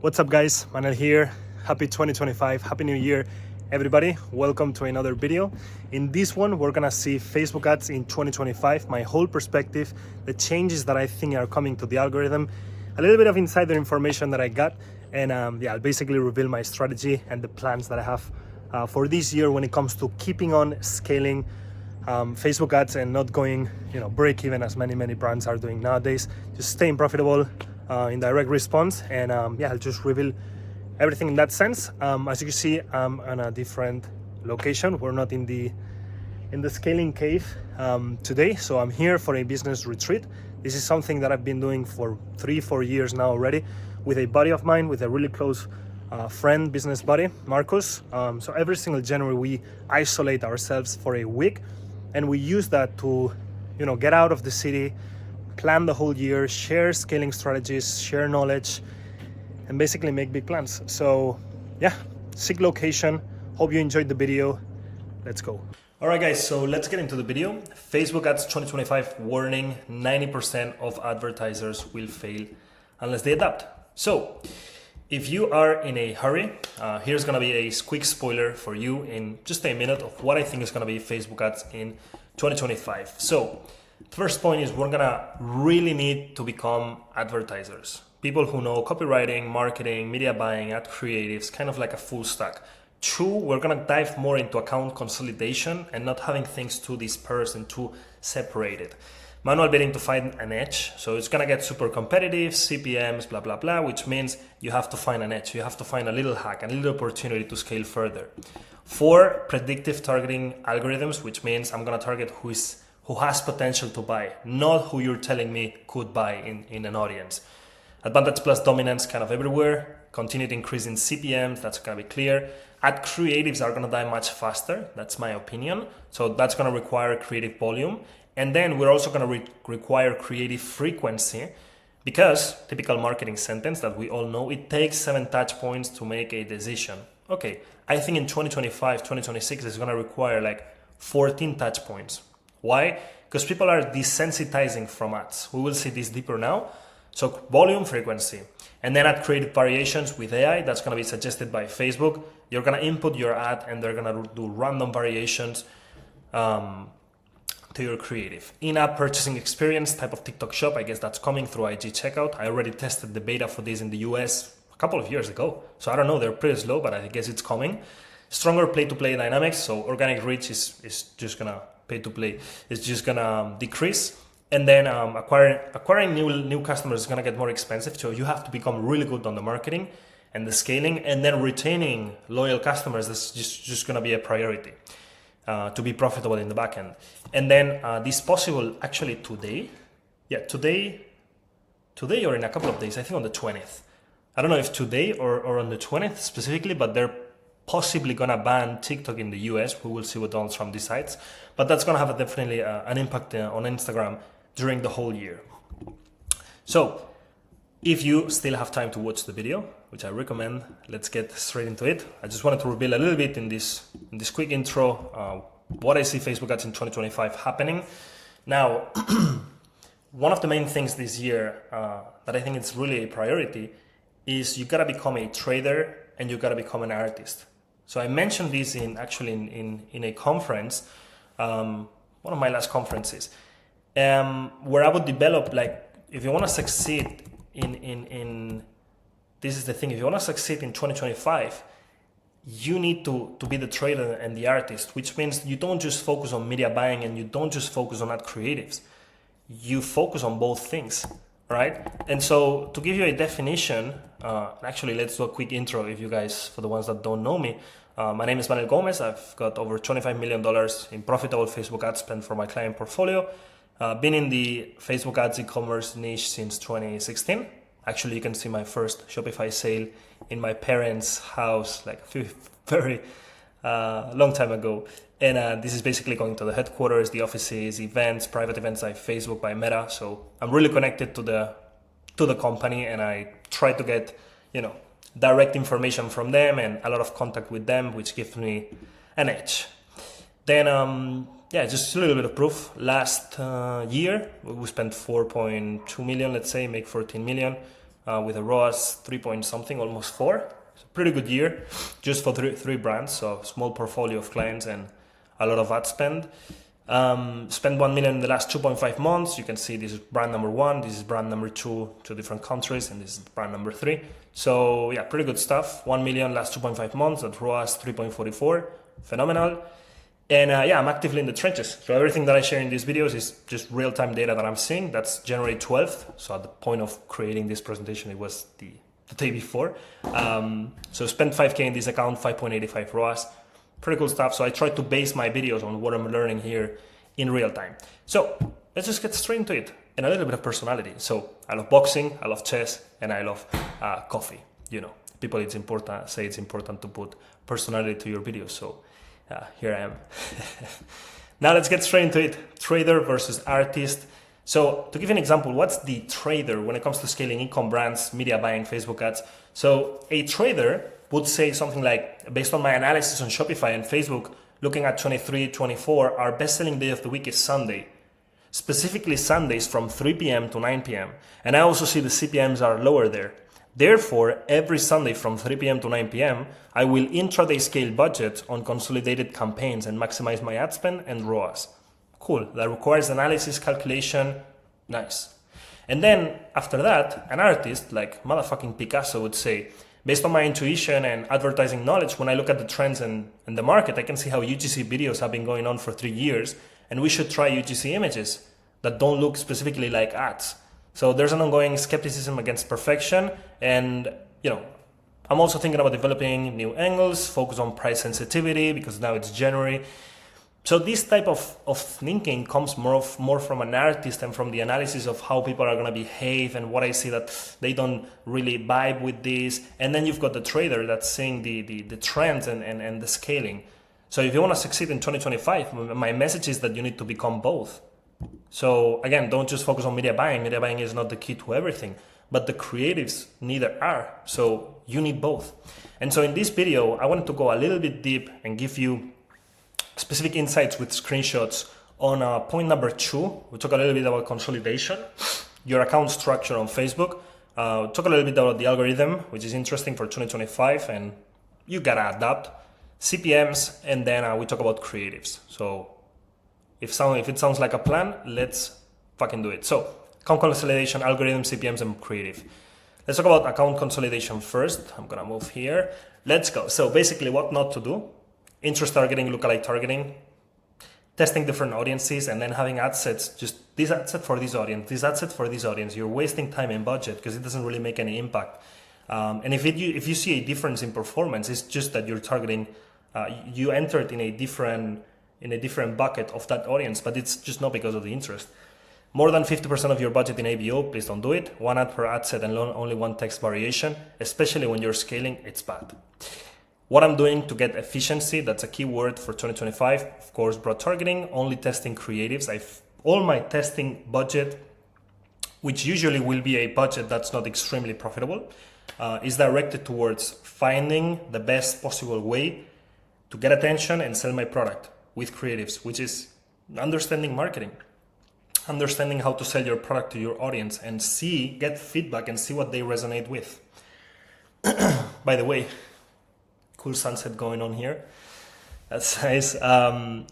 What's up guys, Manuel here. Happy 2025, Happy New Year everybody. Welcome to another video. In this one, we're gonna see Facebook ads in 2025, my whole perspective, the changes that I think are coming to the algorithm, a little bit of insider information that I got, and I'll basically reveal my strategy and the plans that I have for this year when it comes to keeping on scaling Facebook ads and not going, break even as many brands are doing nowadays. Just staying profitable in direct response, and I'll just reveal everything in that sense. As you can see, I'm on a different location. We're not in the scaling cave today, so I'm here for a business retreat. This is something that I've been doing for 3-4 years now already with a buddy of mine, with a really close friend, business buddy, Marcus. So every single January we isolate ourselves for a week, and we use that to get out of the city, plan the whole year, share scaling strategies, share knowledge, and basically make big plans. So sick location. Hope you enjoyed the video. Let's go. All right guys, so let's get into the video. Facebook ads 2025 warning: 90% of advertisers will fail unless they adapt. So if you are in a hurry, here's gonna be a quick spoiler for you in just a minute of what I think is gonna be Facebook ads in 2025. So first point is we're gonna really need to become advertisers. People who know copywriting, marketing, media buying, ad creatives, kind of like a full stack. 2, we're gonna dive more into account consolidation and not having things too dispersed and too separated. Manual bidding to find an edge. So it's gonna get super competitive, CPMs, blah, blah, blah, which means you have to find an edge. You have to find a little hack, a little opportunity to scale further. 4, predictive targeting algorithms, which means I'm gonna target who has potential to buy, not who you're telling me could buy in an audience. Advantage plus dominance kind of everywhere. Continued increase in CPMs, that's gonna be clear. Ad creatives are gonna die much faster, that's my opinion. So that's gonna require creative volume. And then we're also gonna require creative frequency, because typical marketing sentence that we all know, it takes 7 touch points to make a decision. Okay, I think in 2025, 2026, it's gonna require like 14 touch points. Why? Because people are desensitizing from ads. We will see this deeper now. So volume, frequency, and then add creative variations with AI. That's going to be suggested by Facebook. You're going to input your ad and they're going to do random variations to your creative. In-app purchasing experience, type of TikTok shop. I guess that's coming through IG checkout. I already tested the beta for this in the US a couple of years ago. So I don't know, they're pretty slow, but I guess it's coming. Stronger play-to-play dynamics. So organic reach is just going to pay-to-play. It's just going to decrease. And then acquiring new customers is going to get more expensive. So you have to become really good on the marketing and the scaling, and then retaining loyal customers is just going to be a priority to be profitable in the back end. And then this possible actually today or in a couple of days, I think on the 20th. I don't know if today or on the 20th specifically, but they're possibly going to ban TikTok in the US. We will see what Donald Trump decides. But that's going to have definitely an impact on Instagram during the whole year. So if you still have time to watch the video, which I recommend, let's get straight into it. I just wanted to reveal a little bit in this quick intro what I see Facebook ads in 2025 happening. Now, one of the main things this year that I think it's really a priority is you gotta become a trader and you gotta become an artist. So I mentioned this in a conference, one of my last conferences, where I would develop, like, if you want to succeed in this is the thing, if you want to succeed in 2025, you need to be the trader and the artist, which means you don't just focus on media buying and you don't just focus on ad creatives. You focus on both things, right? And so to give you a definition, actually let's do a quick intro if you guys, for the ones that don't know me. My name is Manuel Gomez. I've got over $25 million in profitable Facebook ad spend for my client portfolio. Been in the Facebook ads e-commerce niche since 2016. Actually, you can see my first Shopify sale in my parents' house like a very long time ago. And this is basically going to the headquarters, the offices, events, private events like Facebook by Meta. So I'm really connected to the company, and I try to get, direct information from them and a lot of contact with them, which gives me an edge. Then just a little bit of proof. Last year, we spent 4.2 million, let's say, make 14 million. with a ROAS 3 point something, almost 4. It's a pretty good year just for three brands. So small portfolio of clients and a lot of ad spend. Spent 1 million in the last 2.5 months. You can see this is brand number 1, this is brand number 2, 2 different countries, and this is brand number 3. So yeah, pretty good stuff. 1 million last 2.5 months at ROAS 3.44, phenomenal. And yeah, I'm actively in the trenches. So everything that I share in these videos is just real-time data that I'm seeing. That's January 12th. So at the point of creating this presentation, it was the day before. So spent 5K in this account, 5.85 ROAS. Pretty cool stuff. So I try to base my videos on what I'm learning here in real time. So let's just get straight into it, and a little bit of personality. So I love boxing, I love chess, and I love coffee. You know, people it's important to put personality to your videos. So here I am. Now let's get straight into it. Trader versus artist. So to give you an example, what's the trader when it comes to scaling e-com brands, media buying, Facebook ads? So a trader would say something like, based on my analysis on Shopify and Facebook, looking at 23, 24, our best-selling day of the week is Sunday. Specifically Sundays from 3 p.m. to 9 p.m. And I also see the CPMs are lower there. Therefore, every Sunday from 3 p.m. to 9 p.m., I will intraday scale budget on consolidated campaigns and maximize my ad spend and ROAS. Cool, that requires analysis, calculation, nice. And then after that, an artist like motherfucking Picasso would say, based on my intuition and advertising knowledge, when I look at the trends in the market, I can see how UGC videos have been going on for 3 years, and we should try UGC images that don't look specifically like ads. So there's an ongoing skepticism against perfection, and you know, I'm also thinking about developing new angles, focus on price sensitivity because now it's January. So this type of thinking comes more from an artist and from the analysis of how people are going to behave and what I see that they don't really vibe with this. And then you've got the trader that's seeing the trends and the scaling. So if you want to succeed in 2025, my message is that you need to become both. So again, don't just focus on media buying. Media buying is not the key to everything, but the creatives neither are. So you need both. And so in this video, I wanted to go a little bit deep and give you specific insights with screenshots on point number 2. We talk a little bit about consolidation, your account structure on Facebook, talk a little bit about the algorithm, which is interesting for 2025, and you gotta adapt, CPMs, and then we talk about creatives. So if it sounds like a plan, let's fucking do it. So account consolidation, algorithm, CPMs, and creative. Let's talk about account consolidation first. I'm gonna move here. Let's go. So basically what not to do: interest targeting, lookalike targeting, testing different audiences, and then having ad sets, just this ad set for this audience, this ad set for this audience. You're wasting time and budget because it doesn't really make any impact. And if you see a difference in performance, it's just that you're targeting, you entered in a different bucket of that audience, but it's just not because of the interest. More than 50% of your budget in ABO, please don't do it. 1 ad per ad set and only 1 text variation, especially when you're scaling, it's bad. What I'm doing to get efficiency, that's a key word for 2025. Of course, broad targeting, only testing creatives. All my testing budget, which usually will be a budget that's not extremely profitable, is directed towards finding the best possible way to get attention and sell my product with creatives, which is understanding marketing, understanding how to sell your product to your audience and get feedback and see what they resonate with. By the way, cool sunset going on here. That's nice.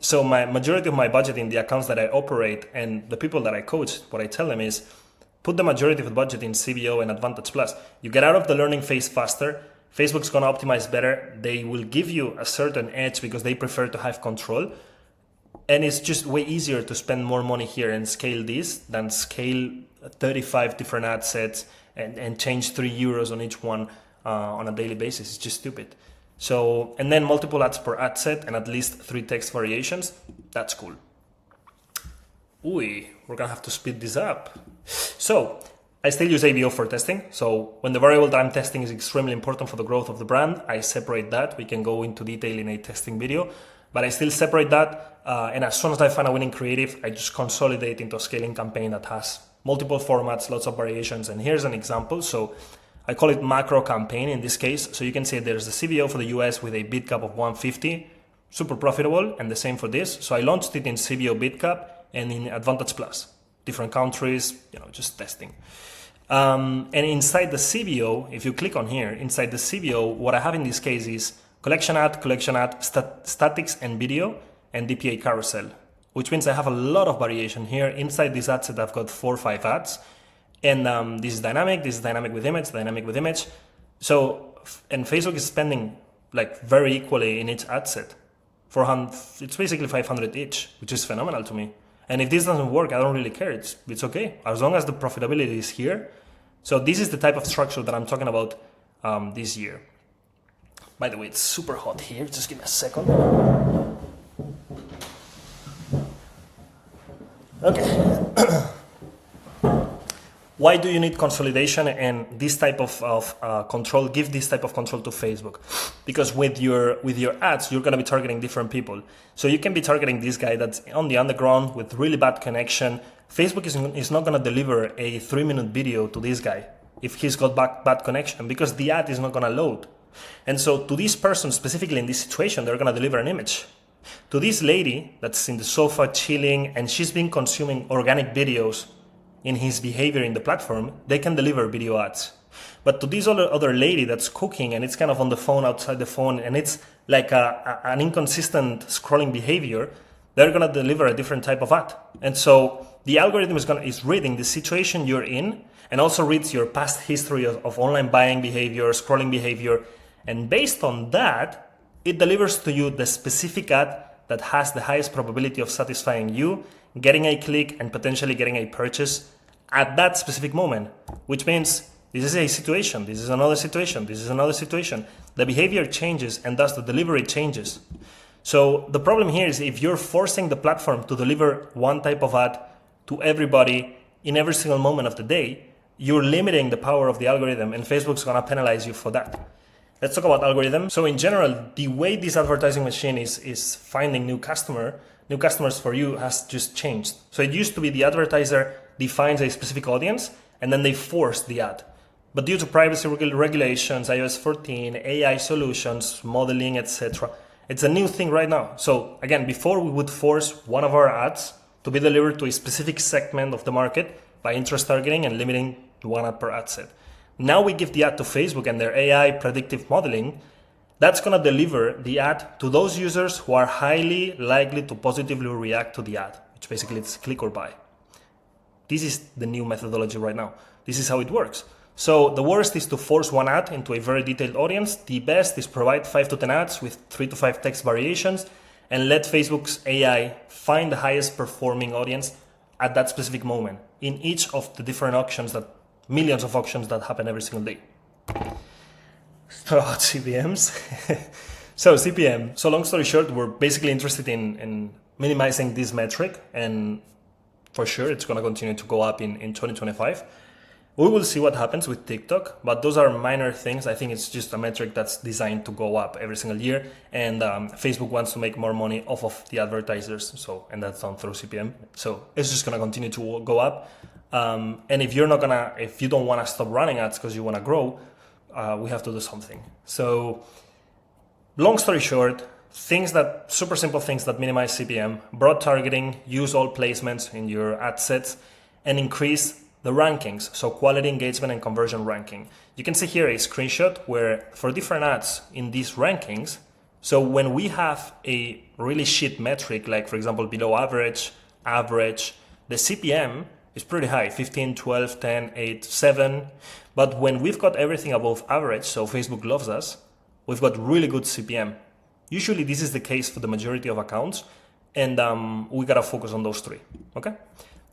So my majority of my budget in the accounts that I operate and the people that I coach, what I tell them is put the majority of the budget in CBO and Advantage Plus. You get out of the learning phase faster. Facebook's going to optimize better. They will give you a certain edge because they prefer to have control. And it's just way easier to spend more money here and scale this than scale 35 different ad sets and change €3 on each one on a daily basis. It's just stupid. So, and then multiple ads per ad set and at least 3 text variations. That's cool. We're gonna have to speed this up. So, I still use ABO for testing. So when the variable that I'm testing is extremely important for the growth of the brand, I separate that. We can go into detail in a testing video, but I still separate that. And as soon as I find a winning creative, I just consolidate into a scaling campaign that has multiple formats, lots of variations. And here's an example. So I call it macro campaign in this case. So you can see there's a CBO for the US with a bid cap of 150, super profitable, and the same for this. So I launched it in CBO bid cap and in Advantage Plus, different countries, just testing. And inside the CBO, if you click on here, inside the CBO, what I have in this case is collection ad, statics and video, and DPA carousel, which means I have a lot of variation here. Inside this ad set, I've got 4 or 5 ads. And this is dynamic with image, dynamic with image. So, and Facebook is spending like very equally in each ad set. It's basically 500 each, which is phenomenal to me. And if this doesn't work, I don't really care. It's okay, as long as the profitability is here. So this is the type of structure that I'm talking about this year. By the way, it's super hot here. Just give me a second. Okay. Why do you need consolidation and this type of control? Give this type of control to Facebook, because with your ads, you're going to be targeting different people. So you can be targeting this guy that's on the underground with really bad connection. Facebook is not going to deliver a 3-minute video to this guy if he's got bad connection, because the ad is not going to load. And so to this person specifically in this situation, they're going to deliver an image. To this lady that's in the sofa chilling and she's been consuming organic videos in his behavior in the platform, they can deliver video ads. But to this other lady that's cooking and it's kind of on the phone, outside the phone, and it's like an inconsistent scrolling behavior, they're going to deliver a different type of ad. And so the algorithm is reading the situation you're in and also reads your past history of online buying behavior, scrolling behavior. And based on that, it delivers to you the specific ad that has the highest probability of satisfying you, getting a click, and potentially getting a purchase at that specific moment, which means this is a situation, this is another situation, this is another situation. The behavior changes and thus the delivery changes. So the problem here is if you're forcing the platform to deliver one type of ad to everybody in every single moment of the day, you're limiting the power of the algorithm, and Facebook's gonna penalize you for that. Let's talk about algorithm. So in general, the way this advertising machine is finding new customers for you has just changed. So it used to be the advertiser defines a specific audience and then they force the ad. But due to privacy regulations, iOS 14, AI solutions, modeling, etc., it's a new thing right now. So again, before we would force one of our ads to be delivered to a specific segment of the market by interest targeting and limiting one ad per ad set. Now we give the ad to Facebook and their AI predictive modeling. That's going to deliver the ad to those users who are highly likely to positively react to the ad, which basically is click or buy. This is the new methodology right now. This is how it works. So the worst is to force one ad into a very detailed audience. The best is provide 5 to 10 ads with 3 to 5 text variations and let Facebook's AI find the highest performing audience at that specific moment in each of the different auctions, that millions of auctions that happen every single day. So about CPMs. So CPM. So long story short, we're basically interested in minimizing this metric, and for sure it's going to continue to go up in 2025. We will see what happens with TikTok, but those are minor things. I think it's just a metric that's designed to go up every single year, and Facebook wants to make more money off of the advertisers. So, and that's done through CPM. So it's just going to continue to go up. And if you don't want to stop running ads because you want to grow, we have to do something. So long story short, super simple things that minimize CPM, broad targeting, use all placements in your ad sets, and increase the rankings. So quality, engagement, and conversion ranking. You can see here a screenshot where for different ads in these rankings, so when we have a really shit metric, like for example, below average, the CPM is pretty high, 15, 12, 10, 8, 7. But when we've got everything above average, so Facebook loves us, we've got really good CPM. Usually this is the case for the majority of accounts, and we gotta focus on those 3, okay?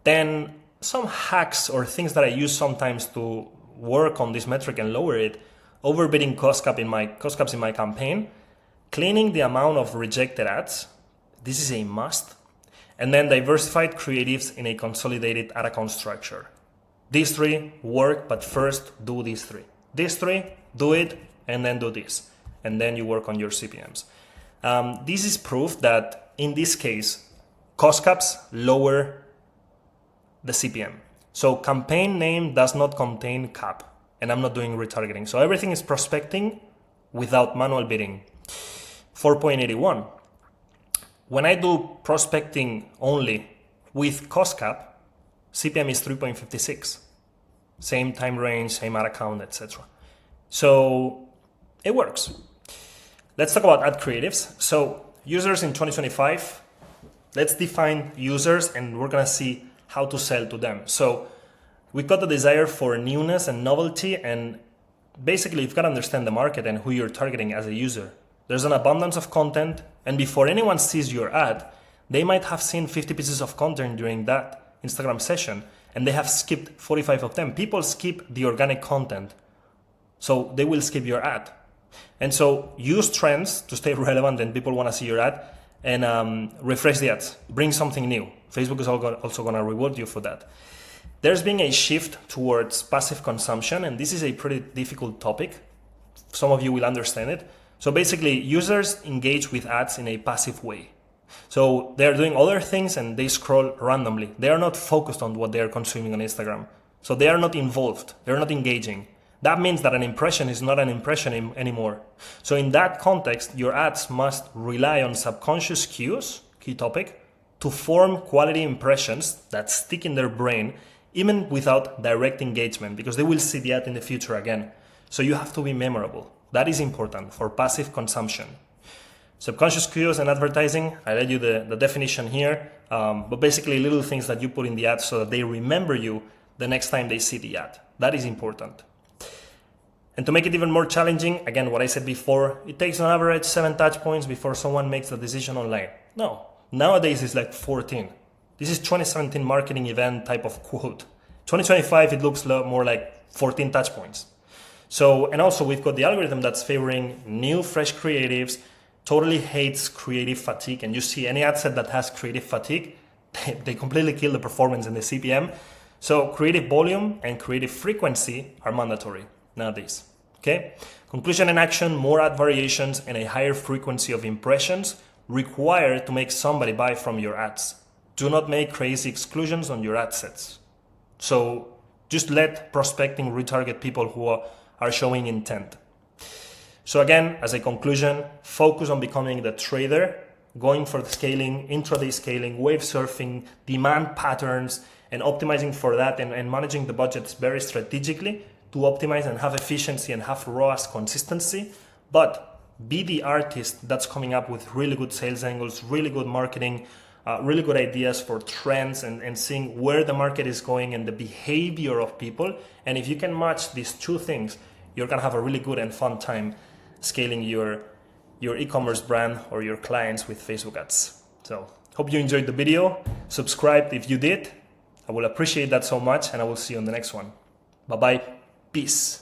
Then some hacks or things that I use sometimes to work on this metric and lower it: overbidding cost caps in my campaign, cleaning the amount of rejected ads, this is a must, and then diversified creatives in a consolidated ad account structure. These 3 work, but first do these 3. These 3, do it, and then do this, and then you work on your CPMs. This is proof that in this case, cost caps lower the CPM. So campaign name does not contain cap, and I'm not doing retargeting. So everything is prospecting without manual bidding. 4.81. When I do prospecting only with cost cap, CPM is 3.56. same time range, same ad account, etc. So it works. Let's talk about ad creatives. So users in 2025, let's define users and we're gonna see how to sell to them. So we've got the desire for newness and novelty, and basically you've got to understand the market and who you're targeting as a user. There's an abundance of content, and before anyone sees your ad, they might have seen 50 pieces of content during that Instagram session, and they have skipped 45 of them. People skip the organic content, so they will skip your ad. And so use trends to stay relevant and people want to see your ad, and refresh the ads, bring something new. Facebook is also going to reward you for that. There's been a shift towards passive consumption, and this is a pretty difficult topic. Some of you will understand it. So basically, users engage with ads in a passive way. So they're doing other things and they scroll randomly. They are not focused on what they are consuming on Instagram. So they are not involved. They're not engaging. That means that an impression is not an impression anymore. So in that context, your ads must rely on subconscious cues, key topic, to form quality impressions that stick in their brain, even without direct engagement, because they will see the ad in the future again. So you have to be memorable. That is important for passive consumption. Subconscious cues and advertising, I read you the definition here, but basically little things that you put in the ad so that they remember you the next time they see the ad. That is important. And to make it even more challenging, again, what I said before, it takes on average 7 touch points before someone makes the decision online. No, nowadays it's like 14. This is 2017 marketing event type of quote. 2025, it looks more like 14 touch points. So, and also we've got the algorithm that's favoring new, fresh creatives, totally hates creative fatigue. And you see any ad set that has creative fatigue, they completely kill the performance and the CPM. So creative volume and creative frequency are mandatory nowadays. Okay. Conclusion and action, more ad variations and a higher frequency of impressions required to make somebody buy from your ads. Do not make crazy exclusions on your ad sets. So just let prospecting retarget people who are showing intent. So again, as a conclusion, focus on becoming the trader, going for the scaling, intraday scaling, wave surfing, demand patterns, and optimizing for that and managing the budgets very strategically to optimize and have efficiency and have ROAS consistency. But be the artist that's coming up with really good sales angles, really good marketing, really good ideas for trends and seeing where the market is going and the behavior of people. And if you can match these two things, you're gonna have a really good and fun time scaling your e-commerce brand or your clients with Facebook ads. So hope you enjoyed the video. Subscribe if you did. I will appreciate that so much, and I will see you on the next one. Bye-bye. Peace.